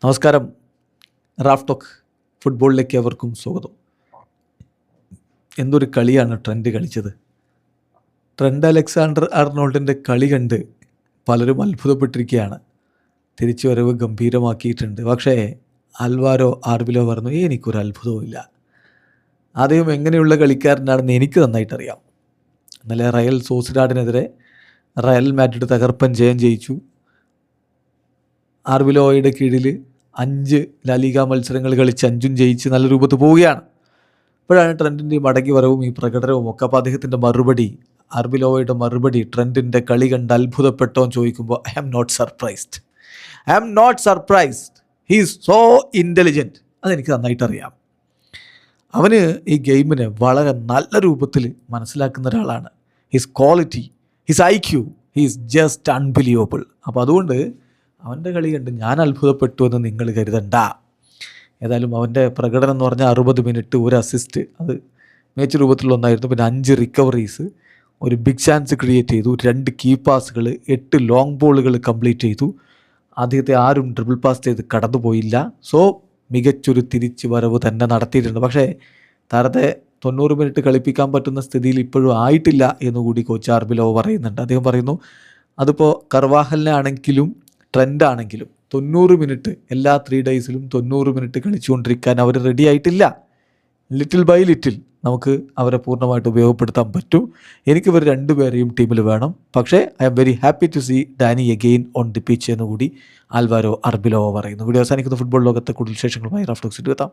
നമസ്കാരം. Raf talk ഫുട്ബോളിലേക്ക് അവർക്കും സ്വാഗതം. എന്തൊരു കളിയാണ് ട്രെൻഡ് കളിച്ചത്. ട്രെൻഡ് അലക്സാണ്ടർ ആർണോൾഡിൻ്റെ കളി കണ്ട് പലരും അത്ഭുതപ്പെട്ടിരിക്കുകയാണ്. തിരിച്ചുവരവ് ഗംഭീരമാക്കിയിട്ടുണ്ട്. പക്ഷേ ആൽവാരോ ആർബിലോ പറഞ്ഞു, എനിക്കൊരു അത്ഭുതവുമില്ല. അദ്ദേഹം എങ്ങനെയുള്ള കളിക്കാരനാണെന്ന് എനിക്ക് നന്നായിട്ടറിയാം. ഇന്നലെ റയൽ സോസിഡാഡിനെതിരെ റയൽ മാഡ്രിഡ് തകർപ്പൻ ജയം ജയിച്ചു. ആർബിലോയുടെ കീഴിൽ 5 ലാലിഗ മത്സരങ്ങൾ കളിച്ച് 5ഉം ജയിച്ച് നല്ല രൂപത്തിൽ പോവുകയാണ്. ഇപ്പോഴാണ് ട്രെൻഡിൻ്റെ മടങ്ങി വരവും ഈ പ്രകടനവും ഒക്കെ. അപ്പോൾ അദ്ദേഹത്തിൻ്റെ മറുപടി, ആർബിലോയുടെ മറുപടി, ട്രെൻഡിൻ്റെ കളി കണ്ട് അത്ഭുതപ്പെട്ടോ എന്ന് ചോദിക്കുമ്പോൾ I am not surprised. He is so intelligent. അതെനിക്ക് നന്നായിട്ടറിയാം. അവന് ഈ ഗെയിമിനെ വളരെ നല്ല രൂപത്തിൽ മനസ്സിലാക്കുന്ന ഒരാളാണ്. His quality, his IQ, he's just unbelievable. അപ്പോൾ അതുകൊണ്ട് അവൻ്റെ കളി കണ്ട് ഞാൻ അത്ഭുതപ്പെട്ടു എന്ന് നിങ്ങൾ കരുതണ്ട. ഏതായാലും അവൻ്റെ പ്രകടനം എന്ന് പറഞ്ഞാൽ 60 മിനിറ്റ്, 1 അസിസ്റ്റ്, അത് മികച്ച രൂപത്തിലൊന്നായിരുന്നു. പിന്നെ 5 റിക്കവറീസ്, ഒരു ബിഗ് ചാൻസ് ക്രിയേറ്റ് ചെയ്തു, 2 കീ പാസുകൾ, 8 ലോങ് ബോളുകൾ കംപ്ലീറ്റ് ചെയ്തു. ആദ്യത്തെ ആരും ഡ്രിബിൾ പാസ് ചെയ്ത് കടന്നുപോയില്ല. സോ മികച്ചൊരു തിരിച്ചു വരവ് തന്നെ നടത്തിയിട്ടുണ്ട്. പക്ഷേ താരത്തെ 90 മിനിറ്റ് കളിപ്പിക്കാൻ പറ്റുന്ന സ്ഥിതിയിൽ ഇപ്പോഴും ആയിട്ടില്ല എന്നുകൂടി കോച്ച് ആർബിലോ പറയുന്നുണ്ട്. അദ്ദേഹം പറയുന്നു, അതിപ്പോൾ കർവാഹലിനെ ആണെങ്കിലും ട്രെൻഡാണെങ്കിലും 90 മിനിറ്റ് എല്ലാ 3 ഡേയ്സിലും 90 മിനിറ്റ് കളിച്ചുകൊണ്ടിരിക്കാൻ അവർ റെഡി ആയിട്ടില്ല. ലിറ്റിൽ ബൈ ലിറ്റിൽ നമുക്ക് അവരെ പൂർണ്ണമായിട്ട് ഉപയോഗപ്പെടുത്താൻ പറ്റും. എനിക്കിവർ 2 പേരെയും ടീമിൽ വേണം. പക്ഷേ I am very happy to see Dani again on the pitch എന്നുകൂടി ആൽവാരോ ആർബിലോ പറയുന്നു. വീഡിയോ അവസാനിക്കുന്ന ഫുട്ബോൾ ലോകത്തെ കൂടുതൽ വിശേഷങ്ങളുമായി റാഫ് ടോക്സിൽ എത്താം.